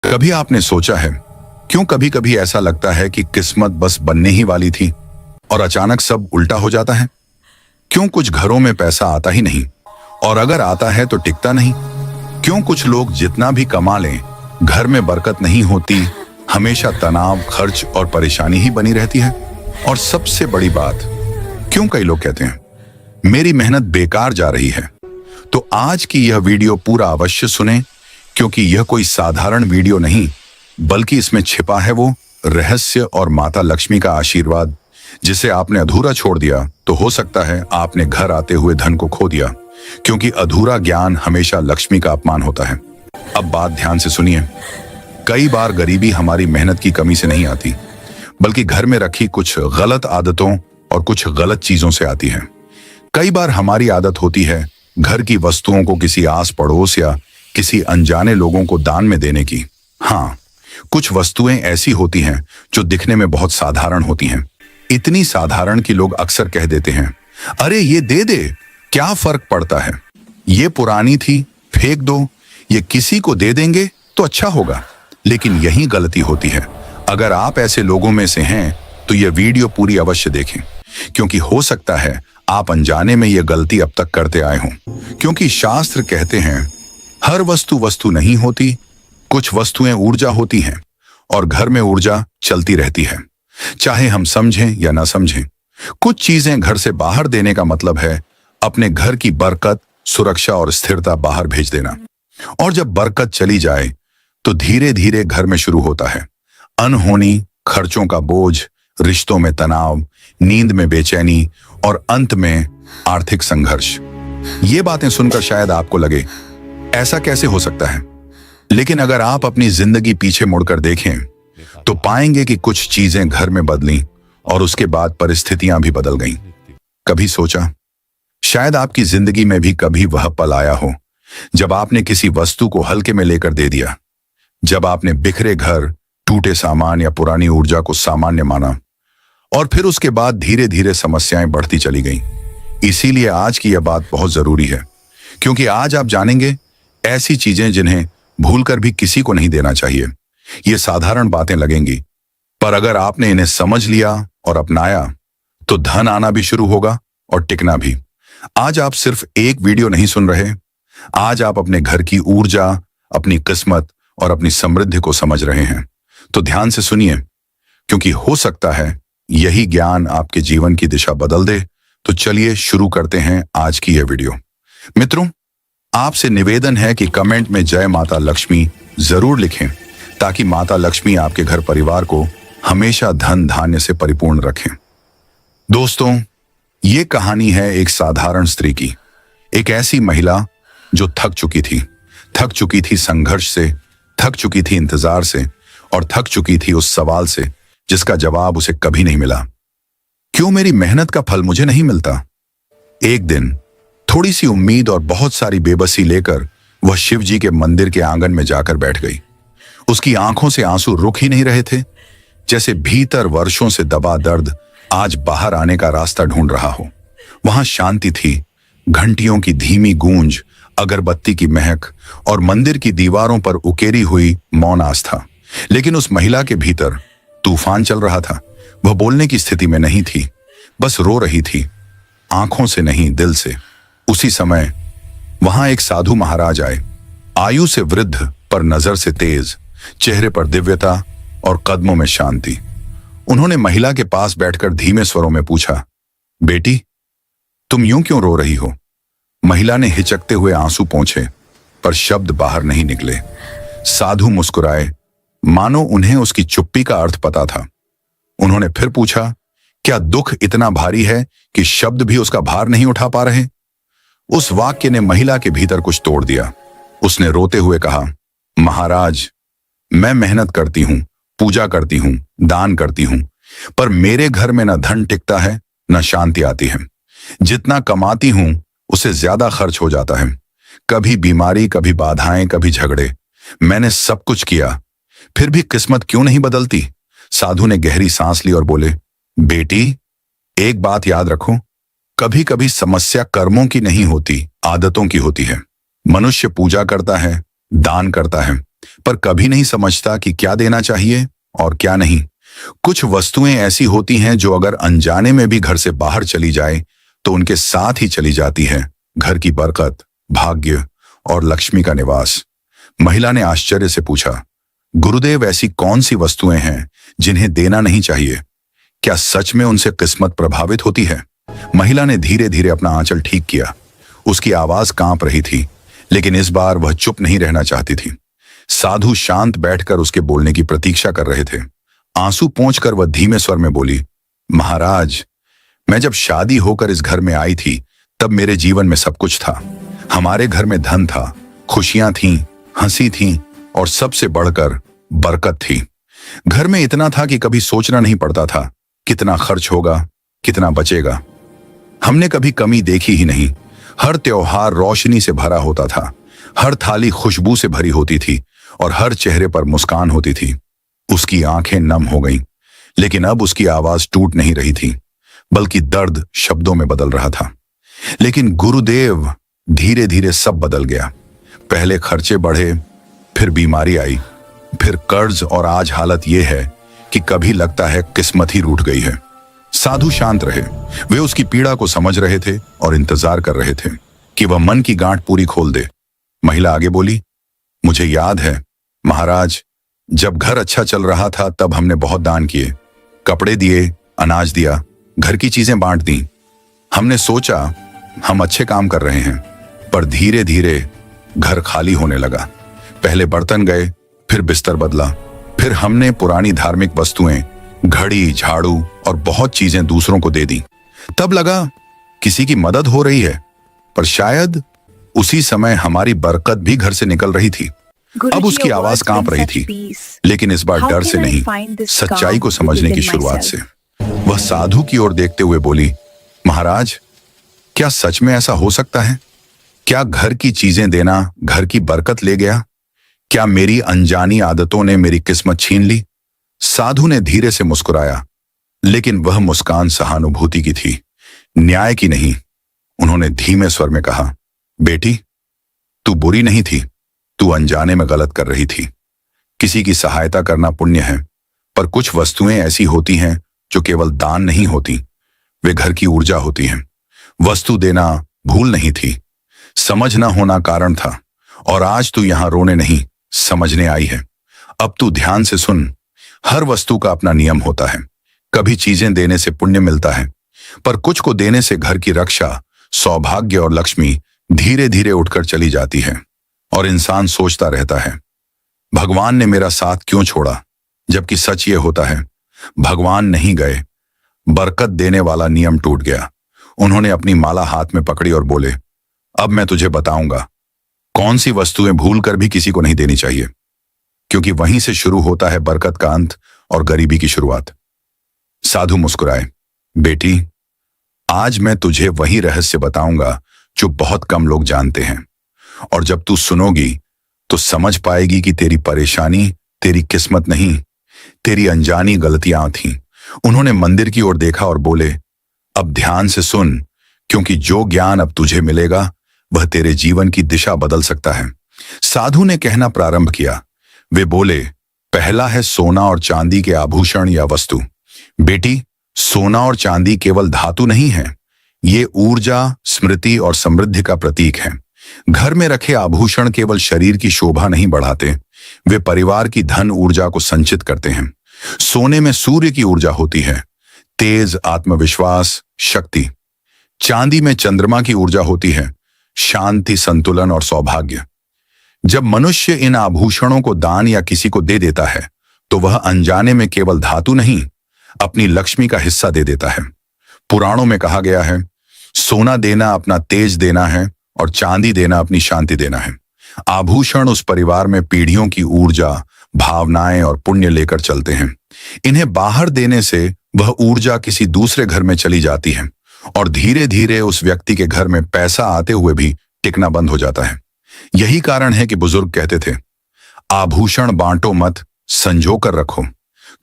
कभी आपने सोचा है क्यों कभी कभी ऐसा लगता है कि किस्मत बस बनने ही वाली थी और अचानक सब उल्टा हो जाता है? क्यों कुछ घरों में पैसा आता ही नहीं और अगर आता है तो टिकता नहीं? क्यों कुछ लोग जितना भी कमा लें घर में बरकत नहीं होती, हमेशा तनाव, खर्च और परेशानी ही बनी रहती है? और सबसे बड़ी बात, क्यों कई लोग कहते हैं मेरी मेहनत बेकार जा रही है? तो आज की यह वीडियो पूरा अवश्य सुने, क्योंकि यह कोई साधारण वीडियो नहीं बल्कि इसमें छिपा है वो रहस्य और माता लक्ष्मी का आशीर्वाद जिसे आपने अधूरा छोड़ दिया तो हो सकता है आपने घर आते हुए धन को खो दिया, क्योंकि अधूरा ज्ञान हमेशा लक्ष्मी का अपमान होता है। अब बात ध्यान से सुनिए। कई बार गरीबी हमारी मेहनत की कमी से नहीं आती बल्कि घर में रखी कुछ गलत आदतों और कुछ गलत चीजों से आती है। कई बार हमारी आदत होती है घर की वस्तुओं को किसी आस पड़ोस या किसी अनजाने लोगों को दान में देने की। हाँ, कुछ वस्तुएं ऐसी होती हैं जो दिखने में बहुत साधारण होती हैं, इतनी साधारण कि लोग अक्सर कह देते हैं, अरे ये दे दे, क्या फर्क पड़ता है, ये पुरानी थी, फेंक दो, ये किसी को दे देंगे तो अच्छा होगा। लेकिन यही गलती होती है। अगर आप ऐसे लोगों में से हैं तो यह वीडियो पूरी अवश्य देखें, क्योंकि हो सकता है आप अनजाने में यह गलती अब तक करते आए हों। क्योंकि शास्त्र कहते हैं हर वस्तु वस्तु नहीं होती, कुछ वस्तुएं ऊर्जा होती हैं और घर में ऊर्जा चलती रहती है, चाहे हम समझें या ना समझें। कुछ चीजें घर से बाहर देने का मतलब है अपने घर की बरकत, सुरक्षा और स्थिरता बाहर भेज देना। और जब बरकत चली जाए तो धीरे धीरे घर में शुरू होता है अनहोनी, खर्चों का बोझ, रिश्तों में तनाव, नींद में बेचैनी और अंत में आर्थिक संघर्ष। ये बातें सुनकर शायद आपको लगे ऐसा कैसे हो सकता है, लेकिन अगर आप अपनी जिंदगी पीछे मुड़कर देखें तो पाएंगे कि कुछ चीजें घर में बदली और उसके बाद परिस्थितियां भी बदल गईं। कभी सोचा शायद आपकी जिंदगी में भी कभी वह पल आया हो जब आपने किसी वस्तु को हल्के में लेकर दे दिया, जब आपने बिखरे घर, टूटे सामान या पुरानी ऊर्जा को सामान्य माना और फिर उसके बाद धीरे धीरे समस्याएं बढ़ती चली गईं। इसीलिए आज की यह बात बहुत जरूरी है, क्योंकि आज आप जानेंगे ऐसी चीजें जिन्हें भूलकर भी किसी को नहीं देना चाहिए। ये साधारण बातें लगेंगी, पर अगर आपने इन्हें समझ लिया और अपनाया तो धन आना भी शुरू होगा और टिकना भी। आज आप सिर्फ एक वीडियो नहीं सुन रहे, आज आप अपने घर की ऊर्जा, अपनी किस्मत और अपनी समृद्धि को समझ रहे हैं। तो ध्यान से सुनिए, क्योंकि हो सकता है यही ज्ञान आपके जीवन की दिशा बदल दे। तो चलिए शुरू करते हैं आज की यह वीडियो। मित्रों, आपसे निवेदन है कि कमेंट में जय माता लक्ष्मी जरूर लिखें, ताकि माता लक्ष्मी आपके घर परिवार को हमेशा धन धान्य से परिपूर्ण रखें। दोस्तों, ये कहानी है एक साधारण स्त्री की, एक ऐसी महिला जो थक चुकी थी संघर्ष से, थक चुकी थी इंतजार से और थक चुकी थी उस सवाल से जिसका जवाब उसे कभी नहीं मिला। क्यों मेरी मेहनत का फल मुझे नहीं मिलता? एक दिन थोड़ी सी उम्मीद और बहुत सारी बेबसी लेकर वह शिव जी के मंदिर के आंगन में जाकर बैठ गई। उसकी आंखों से आंसू रुक ही नहीं रहे थे, जैसे भीतर वर्षों से दबा दर्द आज बाहर आने का रास्ता ढूंढ रहा हो। वहां शांति थी, घंटियों की धीमी गूंज, अगरबत्ती की महक और मंदिर की दीवारों पर उकेरी हुई मौन आस्था। लेकिन उस महिला के भीतर तूफान चल रहा था। वह बोलने की स्थिति में नहीं थी, बस रो रही थी, आंखों से नहीं, दिल से। उसी समय वहां एक साधु महाराज आए, आयु से वृद्ध पर नजर से तेज, चेहरे पर दिव्यता और कदमों में शांति। उन्होंने महिला के पास बैठकर धीमे स्वरों में पूछा, बेटी, तुम यूं क्यों रो रही हो? महिला ने हिचकते हुए आंसू पोंछे, पर शब्द बाहर नहीं निकले। साधु मुस्कुराए, मानो उन्हें उसकी चुप्पी का अर्थ पता था। उन्होंने फिर पूछा, क्या दुख इतना भारी है कि शब्द भी उसका भार नहीं उठा पा रहे? उस वाक्य ने महिला के भीतर कुछ तोड़ दिया। उसने रोते हुए कहा, महाराज, मैं मेहनत करती हूं, पूजा करती हूं, दान करती हूं, पर मेरे घर में न धन टिकता है, न शांति आती है। जितना कमाती हूं उससे ज्यादा खर्च हो जाता है। कभी बीमारी, कभी बाधाएं, कभी झगड़े। मैंने सब कुछ किया, फिर भी किस्मत क्यों नहीं बदलती? साधु ने गहरी सांस ली और बोले, बेटी, एक बात याद रखो, कभी कभी समस्या कर्मों की नहीं होती, आदतों की होती है। मनुष्य पूजा करता है, दान करता है, पर कभी नहीं समझता कि क्या देना चाहिए और क्या नहीं। कुछ वस्तुएं ऐसी होती हैं जो अगर अनजाने में भी घर से बाहर चली जाए तो उनके साथ ही चली जाती है घर की बरकत, भाग्य और लक्ष्मी का निवास। महिला ने आश्चर्य से पूछा, गुरुदेव, ऐसी कौन सी वस्तुएं हैं जिन्हें देना नहीं चाहिए? क्या सच में उनसे किस्मत प्रभावित होती है? महिला ने धीरे धीरे अपना आंचल ठीक किया। उसकी आवाज कांप रही थी, लेकिन इस बार वह चुप नहीं रहना चाहती थी। साधु शांत बैठकर उसके बोलने की प्रतीक्षा कर रहे थे। आंसू पोंछकर वह धीमे स्वर में बोली, महाराज, मैं जब शादी होकर इस घर में आई थी तब मेरे जीवन में सब कुछ था। हमारे घर में धन था, खुशियां थीं, हंसी थी और सबसे बढ़कर बरकत थी। घर में इतना था कि कभी सोचना नहीं पड़ता था कितना खर्च होगा, कितना बचेगा। हमने कभी कमी देखी ही नहीं। हर त्योहार रोशनी से भरा होता था, हर थाली खुशबू से भरी होती थी और हर चेहरे पर मुस्कान होती थी। उसकी आंखें नम हो गईं, लेकिन अब उसकी आवाज टूट नहीं रही थी, बल्कि दर्द शब्दों में बदल रहा था। लेकिन गुरुदेव, धीरे धीरे सब बदल गया। पहले खर्चे बढ़े, फिर बीमारी आई, फिर कर्ज और आज हालत यह है कि कभी लगता है किस्मत ही रूठ गई है। साधु शांत रहे। वे उसकी पीड़ा को समझ रहे थे और इंतजार कर रहे थे कि वह मन की गांठ पूरी खोल दे। महिला आगे बोली, मुझे याद है महाराज, जब घर अच्छा चल रहा था तब हमने बहुत दान किए, कपड़े दिए, अनाज दिया, घर की चीजें बांट दी। हमने सोचा हम अच्छे काम कर रहे हैं, पर धीरे धीरे घर खाली होने लगा। पहले बर्तन गए, फिर बिस्तर बदला, फिर हमने पुरानी धार्मिक वस्तुएं, घड़ी, झाड़ू और बहुत चीजें दूसरों को दे दी। तब लगा किसी की मदद हो रही है, पर शायद उसी समय हमारी बरकत भी घर से निकल रही थी। अब उसकी आवाज कांप रही थी, लेकिन इस बार डर से नहीं, सच्चाई को समझने की शुरुआत से। वह साधु की ओर देखते हुए बोली, महाराज, क्या सच में ऐसा हो सकता है? क्या घर की चीजें देना घर की बरकत ले गया? क्या मेरी अनजानी आदतों ने मेरी किस्मत छीन ली? साधु ने धीरे से मुस्कुराया, लेकिन वह मुस्कान सहानुभूति की थी, न्याय की नहीं। उन्होंने धीमे स्वर में कहा, बेटी, तू बुरी नहीं थी, तू अनजाने में गलत कर रही थी। किसी की सहायता करना पुण्य है, पर कुछ वस्तुएं ऐसी होती हैं जो केवल दान नहीं होती, वे घर की ऊर्जा होती हैं। वस्तु देना भूल नहीं थी, समझ ना होना कारण था, और आज तू यहां रोने नहीं, समझने आई है। अब तू ध्यान से सुन, हर वस्तु का अपना नियम होता है। कभी चीजें देने से पुण्य मिलता है, पर कुछ को देने से घर की रक्षा, सौभाग्य और लक्ष्मी धीरे धीरे उठकर चली जाती है। और इंसान सोचता रहता है, भगवान ने मेरा साथ क्यों छोड़ा? जबकि सच ये होता है, भगवान नहीं गए, बरकत देने वाला नियम टूट गया। उन्होंने अपनी माला हाथ में पकड़ी और बोले, अब मैं तुझे बताऊंगा कौन सी वस्तुएं भूल कर भी किसी को नहीं देनी चाहिए, क्योंकि वहीं से शुरू होता है बरकत का अंत और गरीबी की शुरुआत। साधु मुस्कुराए, बेटी, आज मैं तुझे वही रहस्य बताऊंगा जो बहुत कम लोग जानते हैं, और जब तू सुनोगी तो समझ पाएगी कि तेरी परेशानी तेरी किस्मत नहीं, तेरी अनजानी गलतियां थीं। उन्होंने मंदिर की ओर देखा और बोले, अब ध्यान से सुन, क्योंकि जो ज्ञान अब तुझे मिलेगा वह तेरे जीवन की दिशा बदल सकता है। साधु ने कहना प्रारंभ किया। वे बोले, पहला है सोना और चांदी के आभूषण या वस्तु। बेटी, सोना और चांदी केवल धातु नहीं है, ये ऊर्जा, स्मृति और समृद्धि का प्रतीक है। घर में रखे आभूषण केवल शरीर की शोभा नहीं बढ़ाते, वे परिवार की धन ऊर्जा को संचित करते हैं। सोने में सूर्य की ऊर्जा होती है, तेज, आत्मविश्वास, शक्ति। चांदी में चंद्रमा की ऊर्जा होती है, शांति, संतुलन और सौभाग्य। जब मनुष्य इन आभूषणों को दान या किसी को दे देता है तो वह अनजाने में केवल धातु नहीं, अपनी लक्ष्मी का हिस्सा दे देता है। पुराणों में कहा गया है, सोना देना अपना तेज देना है और चांदी देना अपनी शांति देना है। आभूषण उस परिवार में पीढ़ियों की ऊर्जा, भावनाएं और पुण्य लेकर चलते हैं। इन्हें बाहर देने से वह ऊर्जा किसी दूसरे घर में चली जाती है और धीरे धीरे उस व्यक्ति के घर में पैसा आते हुए भी टिकना बंद हो जाता है। यही कारण है कि बुजुर्ग कहते थे, आभूषण बांटो मत, संजो कर रखो,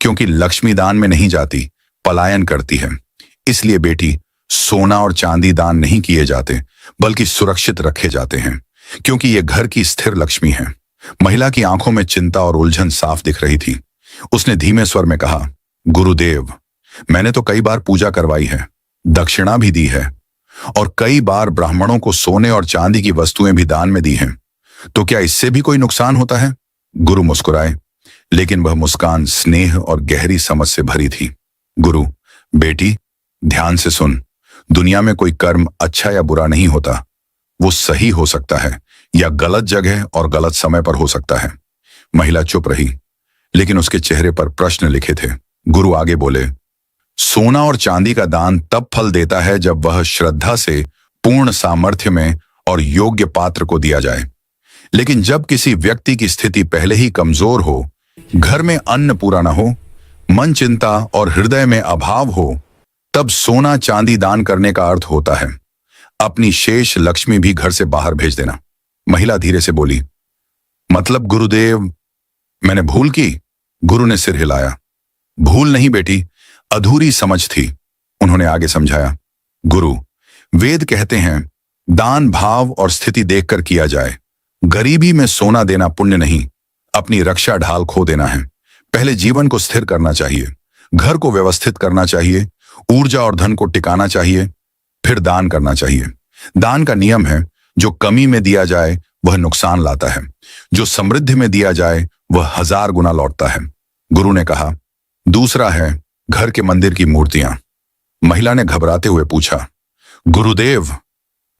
क्योंकि लक्ष्मी दान में नहीं जाती, पलायन करती है। इसलिए बेटी, सोना और चांदी दान नहीं किए जाते, बल्कि सुरक्षित रखे जाते हैं, क्योंकि ये घर की स्थिर लक्ष्मी है। महिला की आंखों में चिंता और उलझन साफ दिख रही थी। उसने धीमे स्वर में कहा, गुरुदेव, मैंने तो कई बार पूजा करवाई है, दक्षिणा भी दी है और कई बार ब्राह्मणों को सोने और चांदी की वस्तुएं भी दान में दी हैं। तो क्या इससे भी कोई नुकसान होता है? गुरु मुस्कुराए, लेकिन वह मुस्कान स्नेह और गहरी समझ से भरी थी। गुरु, बेटी, ध्यान से सुन। दुनिया में कोई कर्म अच्छा या बुरा नहीं होता। वो सही हो सकता है या गलत जगह और गलत समय पर हो सकता है। महिला चुप रही, लेकिन उसके चेहरे पर प्रश्न लिखे थे। गुरु आगे बोले, सोना और चांदी का दान तब फल देता है जब वह श्रद्धा से, पूर्ण सामर्थ्य में और योग्य पात्र को दिया जाए। लेकिन जब किसी व्यक्ति की स्थिति पहले ही कमजोर हो, घर में अन्न पूरा न हो, मन चिंता और हृदय में अभाव हो, तब सोना चांदी दान करने का अर्थ होता है अपनी शेष लक्ष्मी भी घर से बाहर भेज देना। महिला धीरे से बोली, मतलब गुरुदेव, मैंने भूल की? गुरु ने सिर हिलाया। भूल नहीं बेटी, अधूरी समझ थी, उन्होंने आगे समझाया। गुरु, वेद कहते हैं दान भाव और स्थिति देखकर किया जाए। गरीबी में सोना देना पुण्य नहीं, अपनी रक्षा ढाल खो देना है। पहले जीवन को स्थिर करना चाहिए, घर को व्यवस्थित करना चाहिए, ऊर्जा और धन को टिकाना चाहिए, फिर दान करना चाहिए। दान का नियम है, जो कमी में दिया जाए वह नुकसान लाता है, जो समृद्धि में दिया जाए वह 1000 गुना लौटता है। गुरु ने कहा, दूसरा है घर के मंदिर की मूर्तियां। महिला ने घबराते हुए पूछा, गुरुदेव,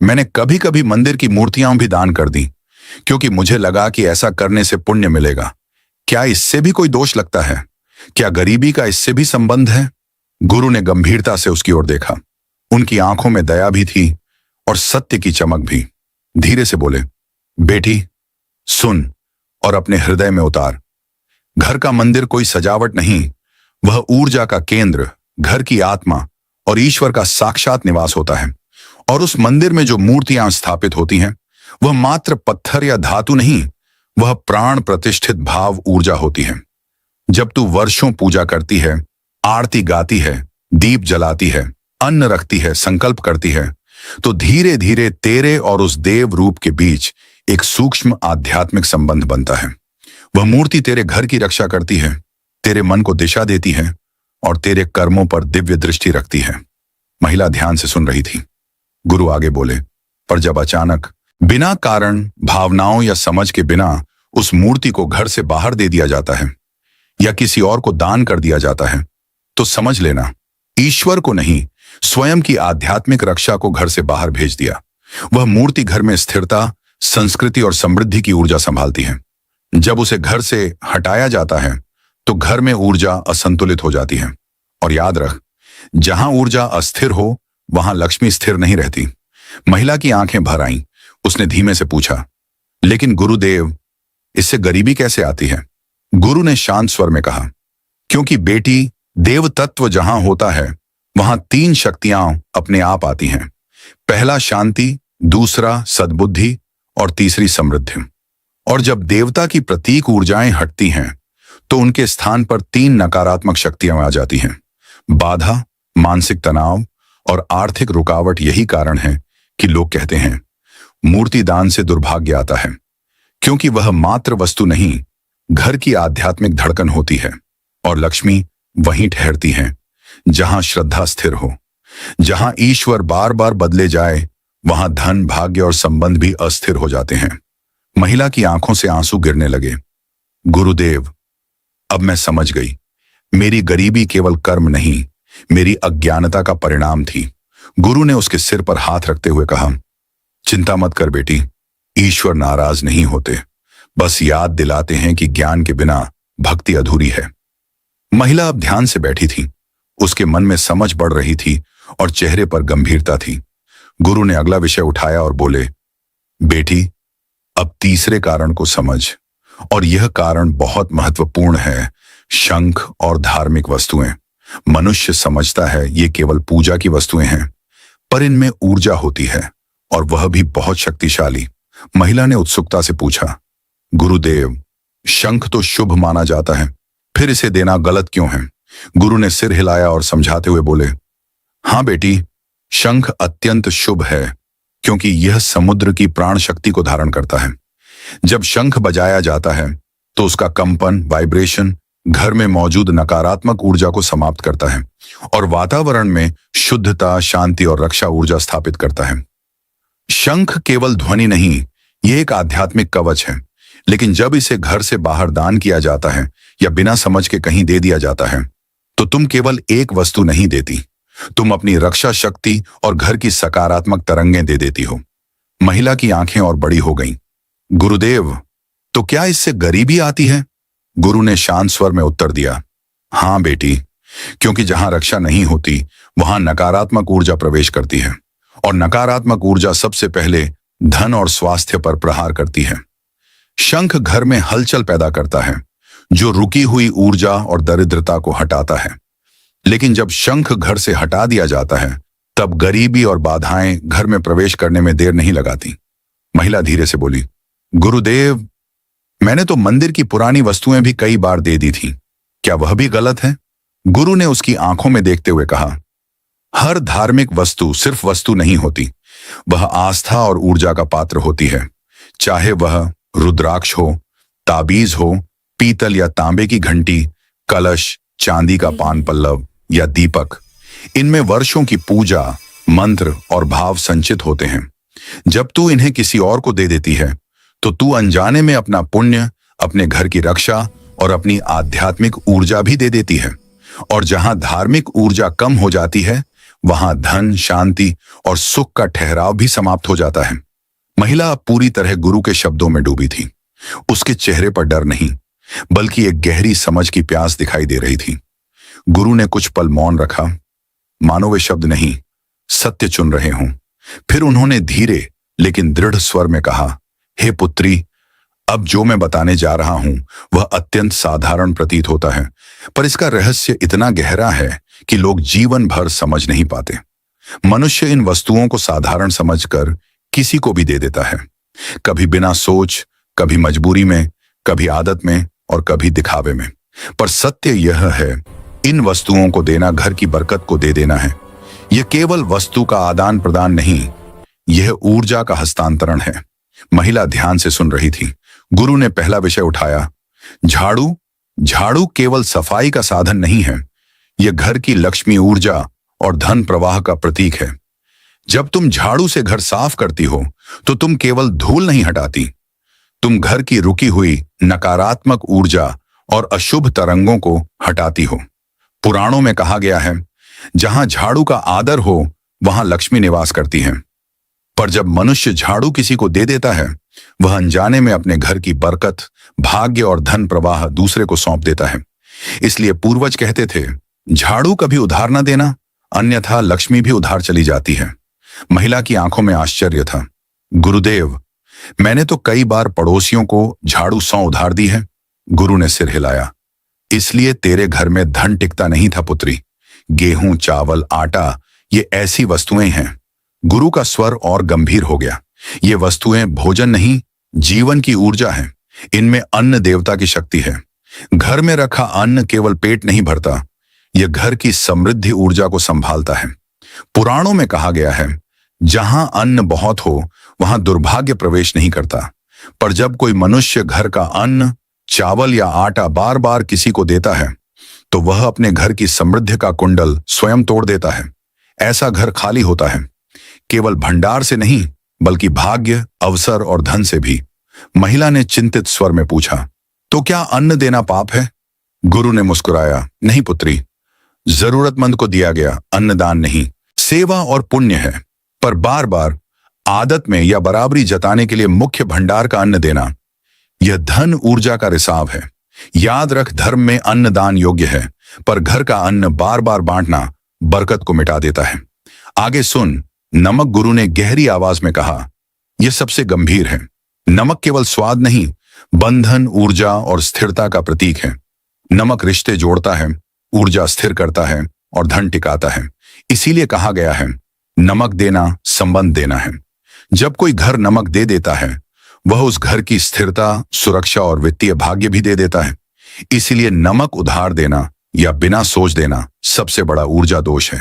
मैंने कभी कभी मंदिर की मूर्तियां भी दान कर दी, क्योंकि मुझे लगा कि ऐसा करने से पुण्य मिलेगा। क्या इससे भी कोई दोष लगता है? क्या गरीबी का इससे भी संबंध है? गुरु ने गंभीरता से उसकी ओर देखा। उनकी आंखों में दया भी थी और सत्य की चमक भी। धीरे से बोले, बेटी, सुन और अपने हृदय में उतार। घर का मंदिर कोई सजावट नहीं, वह ऊर्जा का केंद्र, घर की आत्मा और ईश्वर का साक्षात निवास होता है। और उस मंदिर में जो मूर्तियां स्थापित होती हैं, वह मात्र पत्थर या धातु नहीं, वह प्राण प्रतिष्ठित भाव ऊर्जा होती है। जब तू वर्षों पूजा करती है, आरती गाती है, दीप जलाती है, अन्न रखती है, संकल्प करती है, तो धीरे धीरे तेरे और उस देव रूप के बीच एक सूक्ष्म आध्यात्मिक संबंध बनता है। वह मूर्ति तेरे घर की रक्षा करती है, तेरे मन को दिशा देती है और तेरे कर्मों पर दिव्य दृष्टि रखती है। महिला ध्यान से सुन रही थी। गुरु आगे बोले, पर जब अचानक बिना कारण, भावनाओं या समझ के बिना उस मूर्ति को घर से बाहर दे दिया जाता है या किसी और को दान कर दिया जाता है, तो समझ लेना ईश्वर को नहीं, स्वयं की आध्यात्मिक रक्षा को घर से बाहर भेज दिया। वह मूर्ति घर में स्थिरता, संस्कृति और समृद्धि की ऊर्जा संभालती है। जब उसे घर से हटाया जाता है तो घर में ऊर्जा असंतुलित हो जाती है। और याद रख, जहां ऊर्जा अस्थिर हो वहां लक्ष्मी स्थिर नहीं रहती। महिला की आंखें भर आईं। उसने धीमे से पूछा, लेकिन गुरुदेव, इससे गरीबी कैसे आती है? गुरु ने शांत स्वर में कहा, क्योंकि बेटी, देव तत्व जहां होता है वहां 3 शक्तियां अपने आप आती हैं। पहला शांति, दूसरा सद्बुद्धि और तीसरी समृद्धि। और जब देवता की प्रतीक ऊर्जाएं हटती हैं तो उनके स्थान पर 3 नकारात्मक शक्तियां आ जाती हैं। बाधा, मानसिक तनाव और आर्थिक रुकावट। यही कारण है कि लोग कहते हैं मूर्ति दान से दुर्भाग्य आता है, क्योंकि वह मात्र वस्तु नहीं, घर की आध्यात्मिक धड़कन होती है। और लक्ष्मी वहीं ठहरती है जहां श्रद्धा स्थिर हो। जहां ईश्वर बार बार बदले जाए वहां धन, भाग्य और संबंध भी अस्थिर हो जाते हैं। महिला की आंखों से आंसू गिरने लगे। गुरुदेव, अब मैं समझ गई। मेरी गरीबी केवल कर्म नहीं, मेरी अज्ञानता का परिणाम थी। गुरु ने उसके सिर पर हाथ रखते हुए कहा, चिंता मत कर बेटी, ईश्वर नाराज नहीं होते, बस याद दिलाते हैं कि ज्ञान के बिना भक्ति अधूरी है। महिला अब ध्यान से बैठी थी। उसके मन में समझ बढ़ रही थी और चेहरे पर गंभीरता थी। गुरु ने अगला विषय उठाया और बोले, बेटी, अब तीसरे कारण को समझ, और यह कारण बहुत महत्वपूर्ण है। शंख और धार्मिक वस्तुएं। मनुष्य समझता है ये केवल पूजा की वस्तुएं हैं, पर इनमें ऊर्जा होती है और वह भी बहुत शक्तिशाली। महिला ने उत्सुकता से पूछा, गुरुदेव, शंख तो शुभ माना जाता है, फिर इसे देना गलत क्यों है? गुरु ने सिर हिलाया और समझाते हुए बोले, हाँ बेटी, शंख अत्यंत शुभ है, क्योंकि यह समुद्र की प्राण शक्ति को धारण करता है। जब शंख बजाया जाता है तो उसका कंपन वाइब्रेशन घर में मौजूद नकारात्मक ऊर्जा को समाप्त करता है और वातावरण में शुद्धता, शांति और रक्षा ऊर्जा स्थापित करता है। शंख केवल ध्वनि नहीं, ये एक आध्यात्मिक कवच है। लेकिन जब इसे घर से बाहर दान किया जाता है या बिना समझ के कहीं दे दिया जाता है तो तुम केवल एक वस्तु नहीं देती, तुम अपनी रक्षा शक्ति और घर की सकारात्मक तरंगें दे देती हो। महिला की आंखें और बड़ी हो गईं। गुरुदेव, तो क्या इससे गरीबी आती है? गुरु ने शांत स्वर में उत्तर दिया, हाँ बेटी, क्योंकि जहां रक्षा नहीं होती वहां नकारात्मक ऊर्जा प्रवेश करती है और नकारात्मक ऊर्जा सबसे पहले धन और स्वास्थ्य पर प्रहार करती है। शंख घर में हलचल पैदा करता है जो रुकी हुई ऊर्जा और दरिद्रता को हटाता है। लेकिन जब शंख घर से हटा दिया जाता है तब गरीबी और बाधाएं घर में प्रवेश करने में देर नहीं लगाती। महिला धीरे से बोली, गुरुदेव, मैंने तो मंदिर की पुरानी वस्तुएं भी कई बार दे दी थी, क्या वह भी गलत है? गुरु ने उसकी आंखों में देखते हुए कहा, हर धार्मिक वस्तु सिर्फ वस्तु नहीं होती, वह आस्था और ऊर्जा का पात्र होती है। चाहे वह रुद्राक्ष हो, ताबीज हो, पीतल या तांबे की घंटी, कलश, चांदी का पान पल्लव या दीपक, इनमें वर्षों की पूजा, मंत्र और भाव संचित होते हैं। जब तू इन्हें किसी और को दे देती है तो तू अनजाने में अपना पुण्य, अपने घर की रक्षा और अपनी आध्यात्मिक ऊर्जा भी दे देती है। और जहां धार्मिक ऊर्जा कम हो जाती है वहां धन, शांति और सुख का ठहराव भी समाप्त हो जाता है। महिला अब पूरी तरह गुरु के शब्दों में डूबी थी। उसके चेहरे पर डर नहीं बल्कि एक गहरी समझ की प्यास दिखाई दे रही थी। गुरु ने कुछ पल मौन रखा, मानो वे शब्द नहीं, सत्य चुन रहे हों। फिर उन्होंने धीरे लेकिन दृढ़ स्वर में कहा, हे पुत्री, अब जो मैं बताने जा रहा हूं वह अत्यंत साधारण प्रतीत होता है, पर इसका रहस्य इतना गहरा है कि लोग जीवन भर समझ नहीं पाते। मनुष्य इन वस्तुओं को साधारण समझकर किसी को भी दे देता है, कभी बिना सोच, कभी मजबूरी में, कभी आदत में और कभी दिखावे में। पर सत्य यह है, इन वस्तुओं को देना घर की बरकत को दे देना है। यह केवल वस्तु का आदान प्रदान नहीं, यह ऊर्जा का हस्तांतरण है। महिला ध्यान से सुन रही थी। गुरु ने पहला विषय उठाया, झाड़ू। झाड़ू केवल सफाई का साधन नहीं है, यह घर की लक्ष्मी ऊर्जा और धन प्रवाह का प्रतीक है। जब तुम झाड़ू से घर साफ करती हो तो तुम केवल धूल नहीं हटाती, तुम घर की रुकी हुई नकारात्मक ऊर्जा और अशुभ तरंगों को हटाती हो। पुराणों में कहा गया है, जहां झाड़ू का आदर हो वहां लक्ष्मी निवास करती है। पर जब मनुष्य झाड़ू किसी को दे देता है वह अनजाने में अपने घर की बरकत, भाग्य और धन प्रवाह दूसरे को सौंप देता है। इसलिए पूर्वज कहते थे, झाड़ू कभी उधार न देना, अन्यथा लक्ष्मी भी उधार चली जाती है। महिला की आंखों में आश्चर्य था। गुरुदेव, मैंने तो कई बार पड़ोसियों को झाड़ू 100 उधार दी है। गुरु ने सिर हिलाया, इसलिए तेरे घर में धन टिकता नहीं था पुत्री। गेहूं, चावल, आटा, ये ऐसी वस्तुएं हैं। गुरु का स्वर और गंभीर हो गया। ये वस्तुएं भोजन नहीं, जीवन की ऊर्जा है। इनमें अन्न देवता की शक्ति है। घर में रखा अन्न केवल पेट नहीं भरता, यह घर की समृद्धि ऊर्जा को संभालता है। पुराणों में कहा गया है, जहां अन्न बहुत हो वहां दुर्भाग्य प्रवेश नहीं करता। पर जब कोई मनुष्य घर का अन्न, चावल या आटा बार बार किसी को देता है तो वह अपने घर की समृद्धि का कुंडल स्वयं तोड़ देता है। ऐसा घर खाली होता है, केवल भंडार से नहीं बल्कि भाग्य, अवसर और धन से भी। महिला ने चिंतित स्वर में पूछा, तो क्या अन्न देना पाप है? गुरु ने मुस्कुराया, नहीं पुत्री, जरूरतमंद को दिया गया अन्नदान नहीं, सेवा और पुण्य है। पर बार बार आदत में या बराबरी जताने के लिए मुख्य भंडार का अन्न देना, यह धन ऊर्जा का रिसाव है। याद रख, धर्म में अन्नदान योग्य है, पर घर का अन्न बार बार बांटना बरकत को मिटा देता है। आगे सुन, नमक। गुरु ने गहरी आवाज में कहा, यह सबसे गंभीर है। नमक केवल स्वाद नहीं, बंधन, ऊर्जा और स्थिरता का प्रतीक है। नमक रिश्ते जोड़ता है, ऊर्जा स्थिर करता है और धन टिकाता है। इसीलिए कहा गया है, नमक देना संबंध देना है। जब कोई घर नमक दे देता है वह उस घर की स्थिरता, सुरक्षा और वित्तीय भाग्य भी दे देता है। इसीलिए नमक उधार देना या बिना सोच देना सबसे बड़ा ऊर्जा दोष है।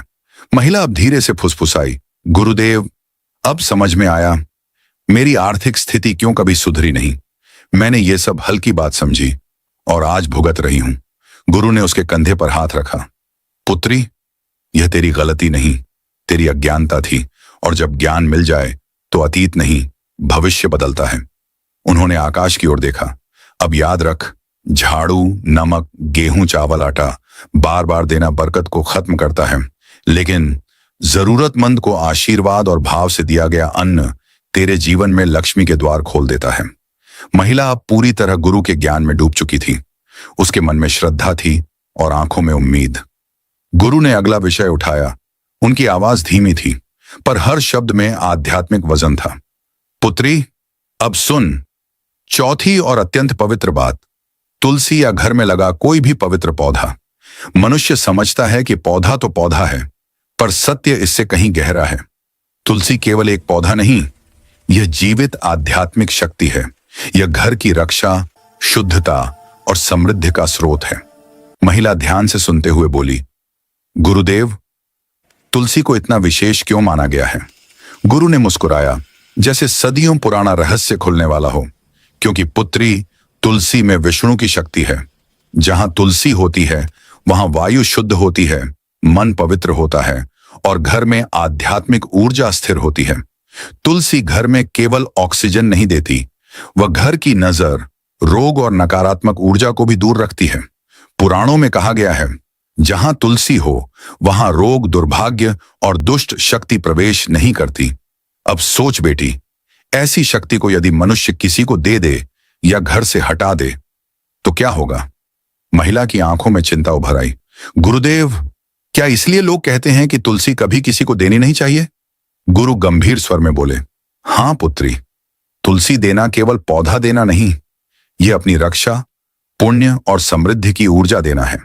महिला अब धीरे से फुसफुसाई, गुरुदेव, अब समझ में आया, मेरी आर्थिक स्थिति क्यों कभी सुधरी नहीं। मैंने ये सब हल्की बात समझी और आज भुगत रही हूं। गुरु ने उसके कंधे पर हाथ रखा। पुत्री, यह तेरी गलती नहीं, तेरी अज्ञानता थी, और जब ज्ञान मिल जाए तो अतीत नहीं, भविष्य बदलता है। उन्होंने आकाश की ओर देखा। अब याद रख, झाड़ू, नमक, गेहूं, चावल, आटा बार बार देना बरकत को खत्म करता है, लेकिन जरूरतमंद को आशीर्वाद और भाव से दिया गया अन्न तेरे जीवन में लक्ष्मी के द्वार खोल देता है। महिला अब पूरी तरह गुरु के ज्ञान में डूब चुकी थी। उसके मन में श्रद्धा थी और आंखों में उम्मीद। गुरु ने अगला विषय उठाया। उनकी आवाज धीमी थी, पर हर शब्द में आध्यात्मिक वजन था। पुत्री, अब सुन, चौथी और अत्यंत पवित्र बात। तुलसी या घर में लगा कोई भी पवित्र पौधा, मनुष्य समझता है कि पौधा तो पौधा है, पर सत्य इससे कहीं गहरा है। तुलसी केवल एक पौधा नहीं, यह जीवित आध्यात्मिक शक्ति है। यह घर की रक्षा, शुद्धता और समृद्धि का स्रोत है। महिला ध्यान से सुनते हुए बोली, गुरुदेव, तुलसी को इतना विशेष क्यों माना गया है? गुरु ने मुस्कुराया, जैसे सदियों पुराना रहस्य खुलने वाला हो। क्योंकि पुत्री, तुलसी में विष्णु की शक्ति है। जहां तुलसी होती है वहां वायु शुद्ध होती है, मन पवित्र होता है और घर में आध्यात्मिक ऊर्जा स्थिर होती है। तुलसी घर में केवल ऑक्सीजन नहीं देती, वह घर की नजर, रोग और नकारात्मक ऊर्जा को भी दूर रखती है। पुराणों में कहा गया है, जहां तुलसी हो वहां रोग, दुर्भाग्य और दुष्ट शक्ति प्रवेश नहीं करती। अब सोच बेटी, ऐसी शक्ति को यदि मनुष्य किसी को दे दे या घर से हटा दे तो क्या होगा? महिला की आंखों में चिंता उभर आई। गुरुदेव, क्या इसलिए लोग कहते हैं कि तुलसी कभी किसी को देनी नहीं चाहिए? गुरु गंभीर स्वर में बोले, हां पुत्री, तुलसी देना केवल पौधा देना नहीं, यह अपनी रक्षा, पुण्य और समृद्धि की ऊर्जा देना है।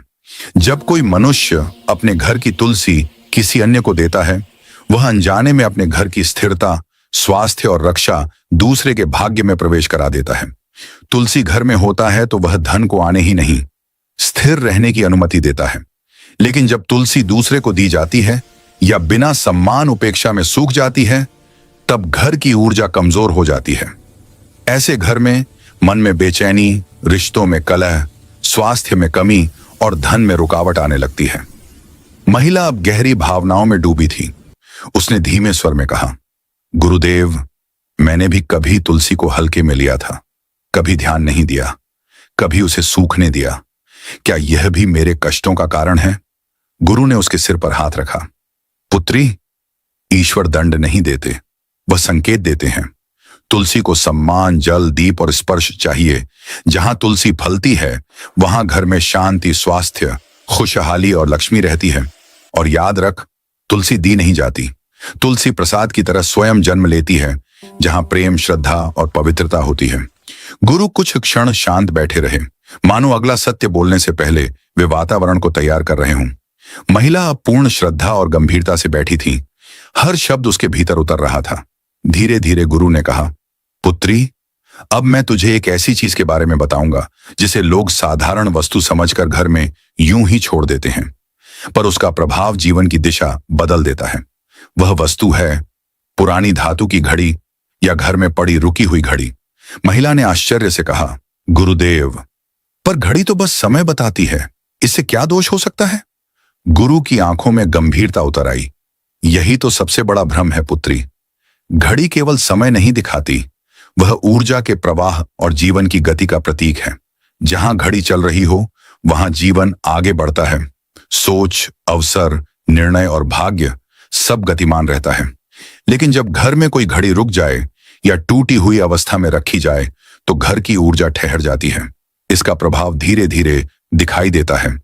जब कोई मनुष्य अपने घर की तुलसी किसी अन्य को देता है, वह अनजाने में अपने घर की स्थिरता, स्वास्थ्य और रक्षा दूसरे के भाग्य में प्रवेश करा देता है। तुलसी घर में होता है तो वह धन को आने ही नहीं, स्थिर रहने की अनुमति देता है। लेकिन जब तुलसी दूसरे को दी जाती है या बिना सम्मान उपेक्षा में सूख जाती है, तब घर की ऊर्जा कमजोर हो जाती है। ऐसे घर में मन में बेचैनी, रिश्तों में कलह, स्वास्थ्य में कमी और धन में रुकावट आने लगती है। महिला अब गहरी भावनाओं में डूबी थी। उसने धीमे स्वर में कहा, गुरुदेव, मैंने भी कभी तुलसी को हल्के में लिया था, कभी ध्यान नहीं दिया, कभी उसे सूखने दिया। क्या यह भी मेरे कष्टों का कारण है? गुरु ने उसके सिर पर हाथ रखा। पुत्री, ईश्वर दंड नहीं देते, वह संकेत देते हैं। तुलसी को सम्मान, जल, दीप और स्पर्श चाहिए। जहां तुलसी फलती है वहां घर में शांति, स्वास्थ्य, खुशहाली और लक्ष्मी रहती है। और याद रख, तुलसी दी नहीं जाती, तुलसी प्रसाद की तरह स्वयं जन्म लेती है, जहां प्रेम, श्रद्धा और पवित्रता होती है। गुरु कुछ क्षण शांत बैठे रहे, मानो अगला सत्य बोलने से पहले वे वातावरण को तैयार कर रहे हों। महिला अब पूर्ण श्रद्धा और गंभीरता से बैठी थी। हर शब्द उसके भीतर उतर रहा था। धीरे धीरे गुरु ने कहा, पुत्री, अब मैं तुझे एक ऐसी चीज के बारे में बताऊंगा जिसे लोग साधारण वस्तु समझकर घर में यूं ही छोड़ देते हैं, पर उसका प्रभाव जीवन की दिशा बदल देता है। वह वस्तु है पुरानी धातु की घड़ी या घर में पड़ी रुकी हुई घड़ी। महिला ने आश्चर्य से कहा, गुरुदेव, पर घड़ी तो बस समय बताती है, इससे क्या दोष हो सकता है? गुरु की आंखों में गंभीरता उतर आई। यही तो सबसे बड़ा भ्रम है पुत्री। घड़ी केवल समय नहीं दिखाती, वह ऊर्जा के प्रवाह और जीवन की गति का प्रतीक है। जहां घड़ी चल रही हो वहां जीवन आगे बढ़ता है। सोच, अवसर, निर्णय और भाग्य सब गतिमान रहता है। लेकिन जब घर में कोई घड़ी रुक जाए या टूटी हुई अवस्था में रखी जाए तो घर की ऊर्जा ठहर जाती है। इसका प्रभाव धीरे धीरे दिखाई देता है,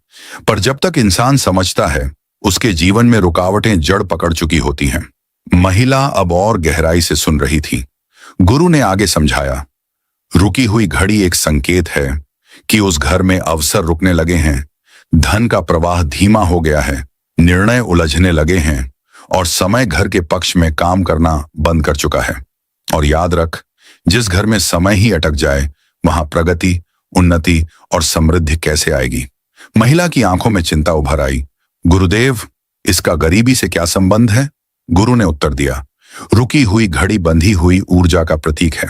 पर जब तक इंसान समझता है उसके जीवन में रुकावटें जड़ पकड़ चुकी होती हैं। महिला अब और गहराई से सुन रही थी। गुरु ने आगे समझाया, रुकी हुई घड़ी एक संकेत है कि उस घर में अवसर रुकने लगे हैं, धन का प्रवाह धीमा हो गया है, निर्णय उलझने लगे हैं और समय घर के पक्ष में काम करना बंद कर चुका है। और याद रख, जिस घर में समय ही अटक जाए वहां प्रगति, उन्नति और समृद्धि कैसे आएगी? महिला की आंखों में चिंता उभर आई। गुरुदेव, इसका गरीबी से क्या संबंध है? गुरु ने उत्तर दिया, रुकी हुई घड़ी बंधी हुई ऊर्जा का प्रतीक है।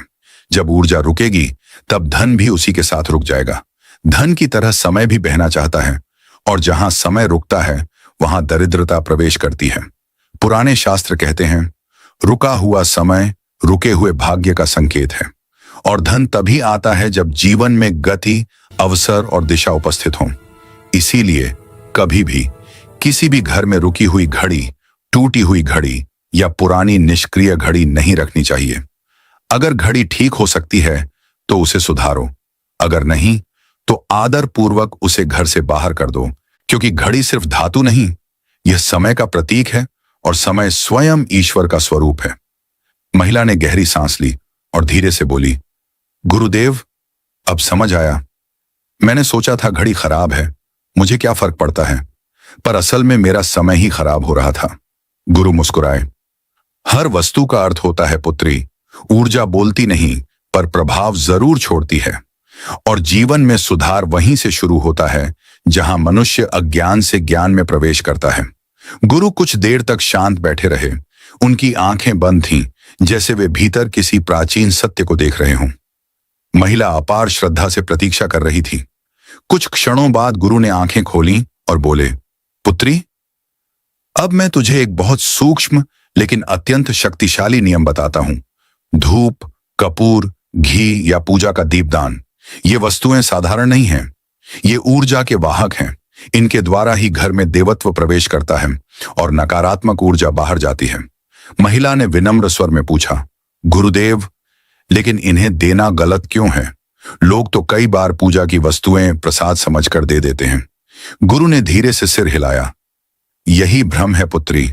जब ऊर्जा रुकेगी तब धन भी उसी के साथ रुक जाएगा। धन की तरह समय भी बहना चाहता है, और जहां समय रुकता है वहां दरिद्रता प्रवेश करती है। पुराने शास्त्र कहते हैं, रुका हुआ समय रुके हुए भाग्य का संकेत है, और धन तभी आता है जब जीवन में गति, अवसर और दिशा उपस्थित हो। इसीलिए कभी भी किसी भी घर में रुकी हुई घड़ी, टूटी हुई घड़ी या पुरानी निष्क्रिय घड़ी नहीं रखनी चाहिए। अगर घड़ी ठीक हो सकती है तो उसे सुधारो, अगर नहीं तो आदर पूर्वक उसे घर से बाहर कर दो, क्योंकि घड़ी सिर्फ धातु नहीं, यह समय का प्रतीक है और समय स्वयं ईश्वर का स्वरूप है। महिला ने गहरी सांस ली और धीरे से बोली, गुरुदेव, अब समझ आया। मैंने सोचा था घड़ी खराब है, मुझे क्या फर्क पड़ता है, पर असल में मेरा समय ही खराब हो रहा था। गुरु मुस्कुराए। हर वस्तु का अर्थ होता है पुत्री। ऊर्जा बोलती नहीं पर प्रभाव जरूर छोड़ती है, और जीवन में सुधार वहीं से शुरू होता है जहां मनुष्य अज्ञान से ज्ञान में प्रवेश करता है। गुरु कुछ देर तक शांत बैठे रहे। उनकी आंखें बंद थीं, जैसे वे भीतर किसी प्राचीन सत्य को देख रहे हों। महिला अपार श्रद्धा से प्रतीक्षा कर रही थी। कुछ क्षणों बाद गुरु ने आंखें खोली और बोले, पुत्री, अब मैं तुझे एक बहुत सूक्ष्म लेकिन अत्यंत शक्तिशाली नियम बताता हूं। धूप, कपूर, घी या पूजा का दीपदान, ये वस्तुएं साधारण नहीं हैं। ये ऊर्जा के वाहक हैं। इनके द्वारा ही घर में देवत्व प्रवेश करता है और नकारात्मक ऊर्जा बाहर जाती है। महिला ने विनम्र स्वर में पूछा, गुरुदेव, लेकिन इन्हें देना गलत क्यों है? लोग तो कई बार पूजा की वस्तुएं प्रसाद समझकर दे देते हैं। गुरु ने धीरे से सिर हिलाया। यही भ्रम है पुत्री।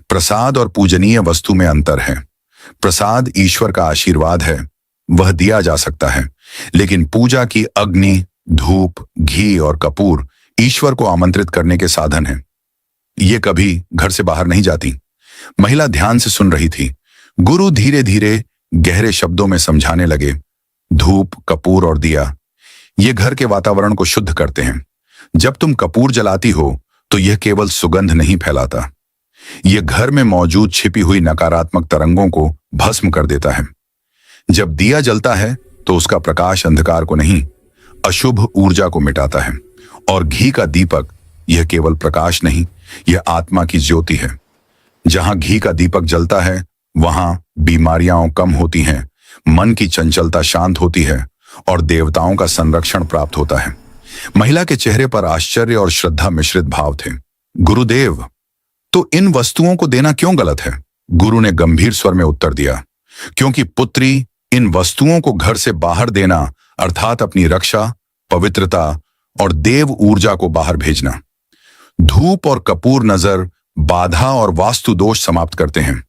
प्रसाद और पूजनीय वस्तु में अंतर है। प्रसाद ईश्वर का आशीर्वाद है, वह दिया जा सकता है, लेकिन पूजा की अग्नि, धूप, घी और कपूर ईश्वर को आमंत्रित करने के साधन हैं। ये कभी घर से बाहर नहीं जाती। महिला ध्यान से सुन रही थी। गुरु धीरे धीरे गहरे शब्दों में समझाने लगे, धूप, कपूर और दिया ये घर के वातावरण को शुद्ध करते हैं। जब तुम कपूर जलाती हो तो यह केवल सुगंध नहीं फैलाता, यह घर में मौजूद छिपी हुई नकारात्मक तरंगों को भस्म कर देता है। जब दिया जलता है तो उसका प्रकाश अंधकार को नहीं, अशुभ ऊर्जा को मिटाता है। और घी का दीपक, यह केवल प्रकाश नहीं, यह आत्मा की ज्योति है। जहां घी का दीपक जलता है वहां बीमारियां कम होती हैं, मन की चंचलता शांत होती है और देवताओं का संरक्षण प्राप्त होता है। महिला के चेहरे पर आश्चर्य और श्रद्धा मिश्रित भाव थे। गुरुदेव, तो इन वस्तुओं को देना क्यों गलत है? गुरु ने गंभीर स्वर में उत्तर दिया, क्योंकि पुत्री, इन वस्तुओं को घर से बाहर देना अर्थात अपनी रक्षा, पवित्रता और देव ऊर्जा को बाहर भेजना। धूप और कपूर नजर, बाधा और वास्तु दोष समाप्त करते हैं।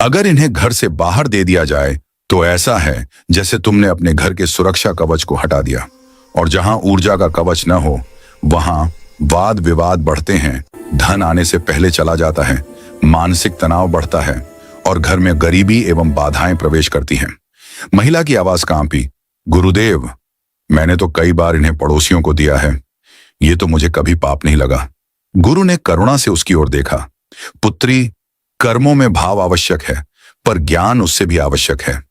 अगर इन्हें घर से बाहर दे दिया जाए तो ऐसा है जैसे तुमने अपने घर के सुरक्षा कवच को हटा दिया, और जहां ऊर्जा का कवच न हो वहां वाद विवाद बढ़ते हैं, धन आने से पहले चला जाता है, मानसिक तनाव बढ़ता है और घर में गरीबी एवं बाधाएं प्रवेश करती हैं। महिला की आवाज कांपी, गुरुदेव, मैंने तो कई बार इन्हें पड़ोसियों को दिया है, ये तो मुझे कभी पाप नहीं लगा। गुरु ने करुणा से उसकी ओर देखा। पुत्री, कर्मों में भाव आवश्यक है पर ज्ञान उससे भी आवश्यक है।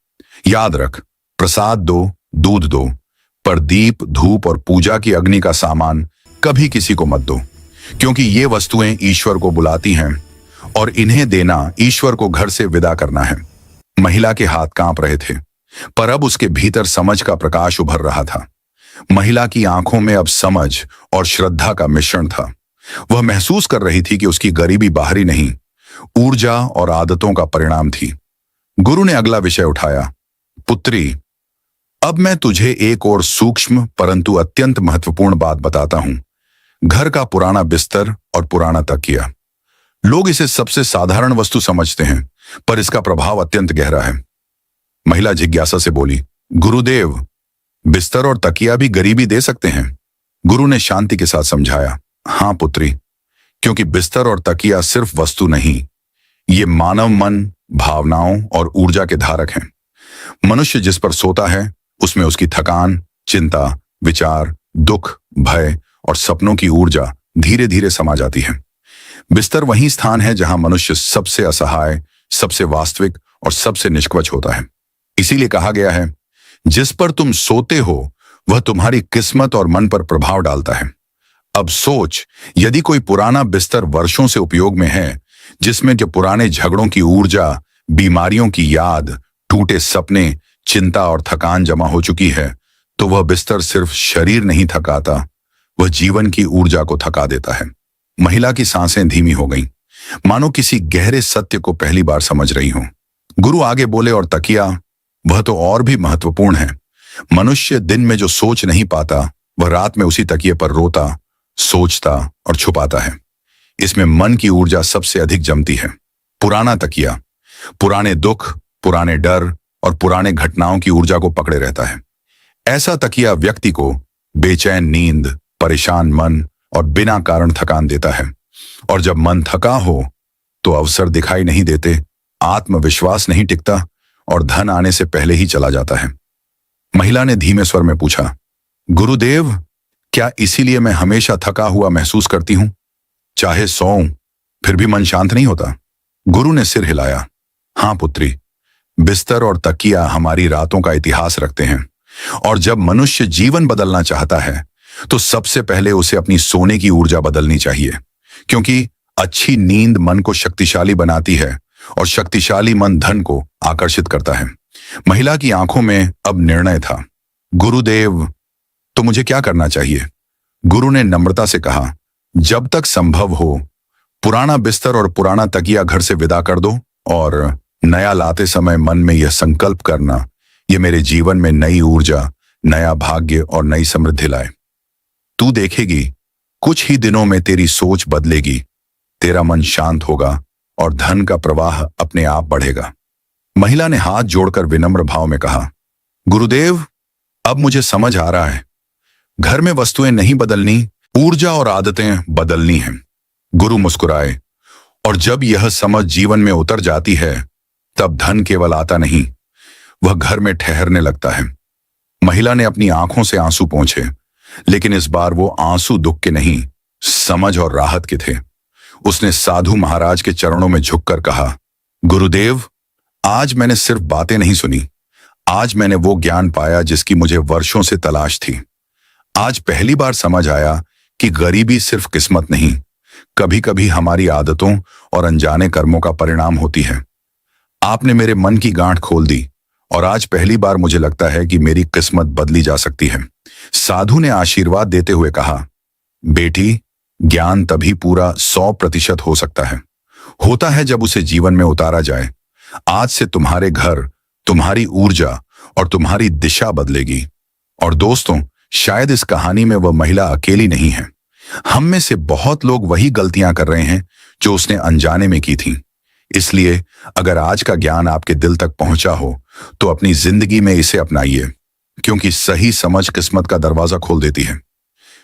याद रख, प्रसाद दो, दूध दो, पर दीप, धूप और पूजा की अग्नि का सामान कभी किसी को मत दो, क्योंकि ये वस्तुएं ईश्वर को बुलाती हैं और इन्हें देना ईश्वर को घर से विदा करना है। महिला के हाथ कांप रहे थे, पर अब उसके भीतर समझ का प्रकाश उभर रहा था। महिला की आंखों में अब समझ और श्रद्धा का मिश्रण था। वह महसूस कर रही थी कि उसकी गरीबी बाहरी नहीं, ऊर्जा और आदतों का परिणाम थी। गुरु ने अगला विषय उठाया, पुत्री, अब मैं तुझे एक और सूक्ष्म परंतु अत्यंत महत्वपूर्ण बात बताता हूं। घर का पुराना बिस्तर और पुराना तकिया। लोग इसे सबसे साधारण वस्तु समझते हैं, पर इसका प्रभाव अत्यंत गहरा है। महिला जिज्ञासा से बोली, गुरुदेव, बिस्तर और तकिया भी गरीबी दे सकते हैं? गुरु ने शांति के साथ समझाया, हां पुत्री, क्योंकि बिस्तर और तकिया सिर्फ वस्तु नहीं, ये मानव मन, भावनाओं और ऊर्जा के धारक हैं। मनुष्य जिस पर सोता है उसमें उसकी थकान, चिंता, विचार, दुख, भय और सपनों की ऊर्जा धीरे धीरे समा जाती है। बिस्तर वही स्थान है जहां मनुष्य सबसे असहाय, सबसे वास्तविक और सबसे निष्कपट होता है। इसीलिए कहा गया है जिस पर तुम सोते हो वह तुम्हारी किस्मत और मन पर प्रभाव डालता है। अब सोच, यदि कोई पुराना बिस्तर वर्षों से उपयोग में है, जिसमें जो पुराने झगड़ों की ऊर्जा, बीमारियों की याद, टूटे सपने, चिंता और थकान जमा हो चुकी है, तो वह बिस्तर सिर्फ शरीर नहीं थकाता, वह जीवन की ऊर्जा को थका देता है। महिला की सांसें धीमी हो गईं, मानो किसी गहरे सत्य को पहली बार समझ रही हो। गुरु आगे बोले, और तकिया, वह तो और भी महत्वपूर्ण है। मनुष्य दिन में जो सोच नहीं पाता, वह रात में उसी तकिए पर रोता, सोचता और छुपाता है। इसमें मन की ऊर्जा सबसे अधिक जमती है। पुराना तकिया पुराने दुख, पुराने डर और पुराने घटनाओं की ऊर्जा को पकड़े रहता है। ऐसा तकिया व्यक्ति को बेचैन नींद, परेशान मन और बिना कारण थकान देता है। और जब मन थका हो तो अवसर दिखाई नहीं देते, आत्मविश्वास नहीं टिकता और धन आने से पहले ही चला जाता है। महिला ने धीमे स्वर में पूछा, गुरुदेव, क्या इसीलिए मैं हमेशा थका हुआ महसूस करती हूं? चाहे सोऊं फिर भी मन शांत नहीं होता। गुरु ने सिर हिलाया। हाँ पुत्री, बिस्तर और तकिया हमारी रातों का इतिहास रखते हैं, और जब मनुष्य जीवन बदलना चाहता है तो सबसे पहले उसे अपनी सोने की ऊर्जा बदलनी चाहिए, क्योंकि अच्छी नींद मन को शक्तिशाली बनाती है और शक्तिशाली मन धन को आकर्षित करता है। महिला की आंखों में अब निर्णय था। गुरुदेव, तो मुझे क्या करना चाहिए? गुरु ने नम्रता से कहा, जब तक संभव हो पुराना बिस्तर और पुराना तकिया घर से विदा कर दो, और नया लाते समय मन में यह संकल्प करना, यह मेरे जीवन में नई ऊर्जा, नया भाग्य और नई समृद्धि लाए। तू देखेगी, कुछ ही दिनों में तेरी सोच बदलेगी, तेरा मन शांत होगा और धन का प्रवाह अपने आप बढ़ेगा। महिला ने हाथ जोड़कर विनम्र भाव में कहा, गुरुदेव, अब मुझे समझ आ रहा है, घर में वस्तुएं नहीं बदलनी, ऊर्जा और आदतें बदलनी हैं। गुरु मुस्कुराए, और जब यह समझ जीवन में उतर जाती है, तब धन केवल आता नहीं, वह घर में ठहरने लगता है। महिला ने अपनी आंखों से आंसू पोंछे, लेकिन इस बार वो आंसू दुख के नहीं, समझ और राहत के थे। उसने साधु महाराज के चरणों में झुककर कहा, गुरुदेव, आज मैंने सिर्फ बातें नहीं सुनी, आज मैंने वो ज्ञान पाया जिसकी मुझे वर्षों से तलाश थी। आज पहली बार समझ आया कि गरीबी सिर्फ किस्मत नहीं, कभी कभी हमारी आदतों और अनजाने कर्मों का परिणाम होती है। आपने मेरे मन की गांठ खोल दी, और आज पहली बार मुझे लगता है कि मेरी किस्मत बदली जा सकती है। साधु ने आशीर्वाद देते हुए कहा, बेटी, ज्ञान तभी पूरा 100% हो सकता है, होता है जब उसे जीवन में उतारा जाए। आज से तुम्हारे घर, तुम्हारी ऊर्जा और तुम्हारी दिशा बदलेगी। और दोस्तों, शायद इस कहानी में वह महिला अकेली नहीं है। हम में से बहुत लोग वही गलतियां कर रहे हैं जो उसने अनजाने में की थी। इसलिए अगर आज का ज्ञान आपके दिल तक पहुंचा हो तो अपनी जिंदगी में इसे अपनाइए, क्योंकि सही समझ किस्मत का दरवाजा खोल देती है।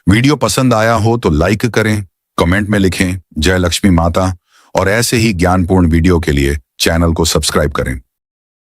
वीडियो पसंद आया हो तो लाइक करें, कमेंट में लिखें जय लक्ष्मी माता, और ऐसे ही ज्ञानपूर्ण वीडियो के लिए चैनल को सब्सक्राइब करें।